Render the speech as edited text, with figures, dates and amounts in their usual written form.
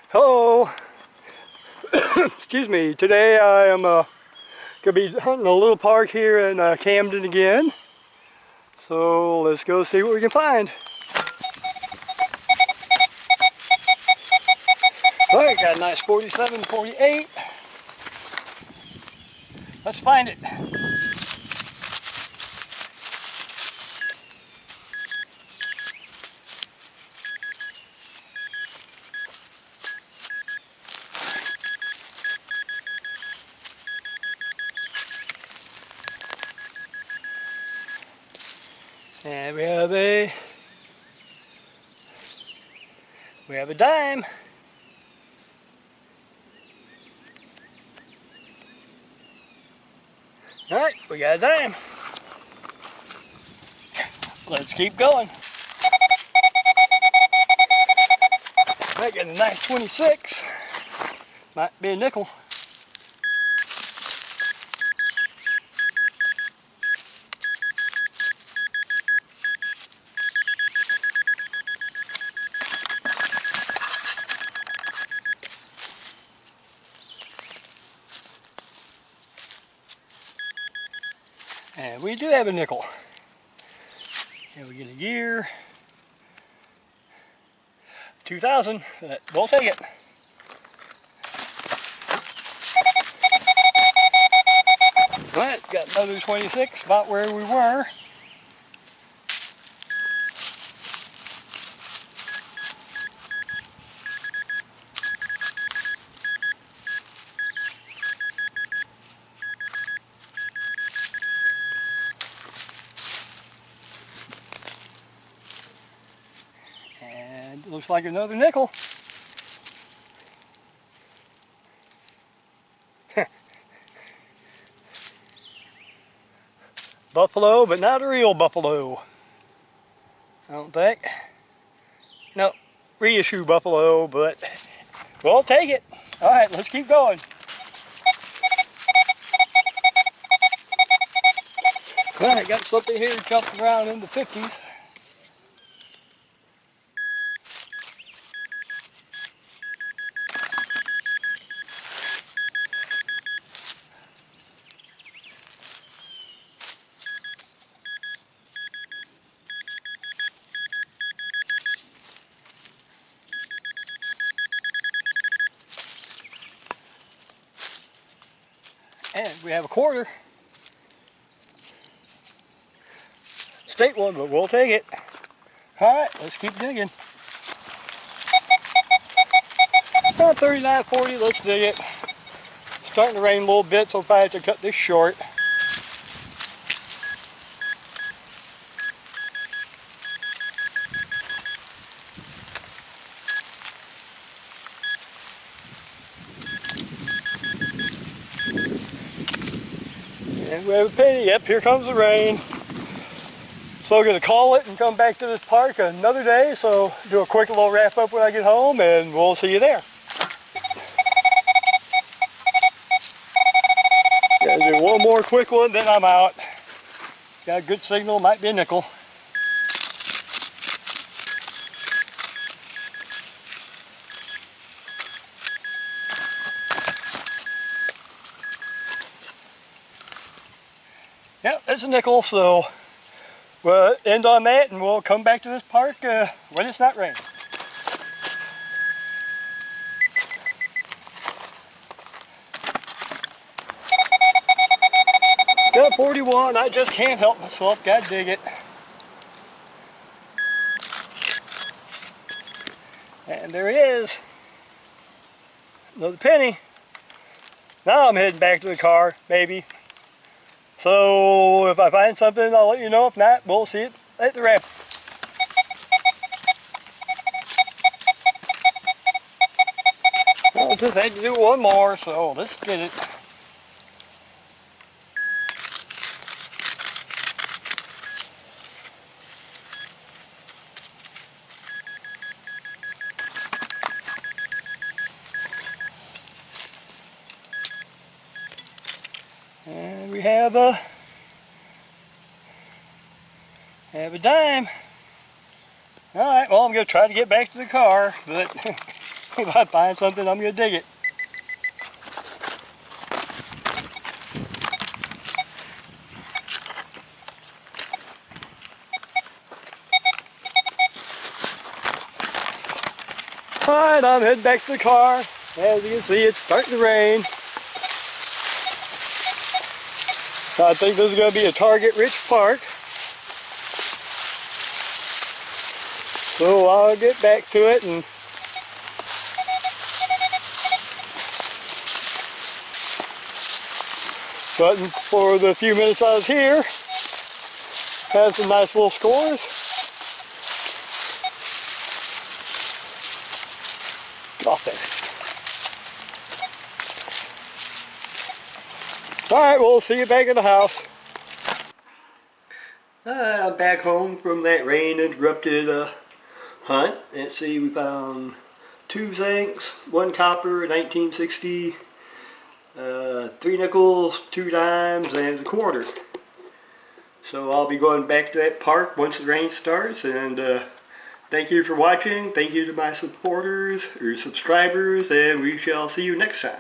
Hello. Excuse me. Today I am going to be hunting a little park here in Camden again. So let's go see what we can find. Alright, got a nice 47, 48. Let's find it. And we have a dime. Alright, we got a dime. Let's keep going. I got a nice 26. Might be a nickel. And we do have a nickel. And we get a year. 2000. We'll take it. But got another 26, about where we were. And it looks like another nickel. Buffalo, but not a real buffalo. I don't think. No, reissue buffalo, but we'll take it. All right, let's keep going. All right, got something here jumping around in the 50s. And we have a quarter. State one, but we'll take it. All right, let's keep digging. About 39, 40, let's dig it. It's starting to rain a little bit, so if I have to cut this short. And we have a penny. Yep, here comes the rain. So I'm going to call it and come back to this park another day. So do a quick little wrap up when I get home, and we'll see you there. Gotta do one more quick one, then I'm out. Got a good signal, might be a nickel. Yep, it's a nickel, so we'll end on that and we'll come back to this park when it's not raining. Got 41, I just can't help myself, gotta dig it. And there he is. Another penny. Now I'm heading back to the car, maybe. So if I find something, I'll let you know. If not, we'll see it at the ramp. I'll just had to do one more, so let's get it. And we have a dime. All right, well, I'm going to try to get back to the car, but If I find something, I'm going to dig it. Alright, I'm heading back to the car. As you can see, it's starting to rain. I think this is going to be a target-rich park. So I'll get back to it and but for the few minutes I was here, had some nice little scores. Get off there. Alright, we'll see you back at the house. I'm back home from that rain-interrupted hunt. And see, we found 2 zincs, 1 copper, 1960, 3 nickels, 2 dimes, and a quarter. So I'll be going back to that park once the rain starts, and thank you for watching. Thank you to my supporters or subscribers, and we shall see you next time.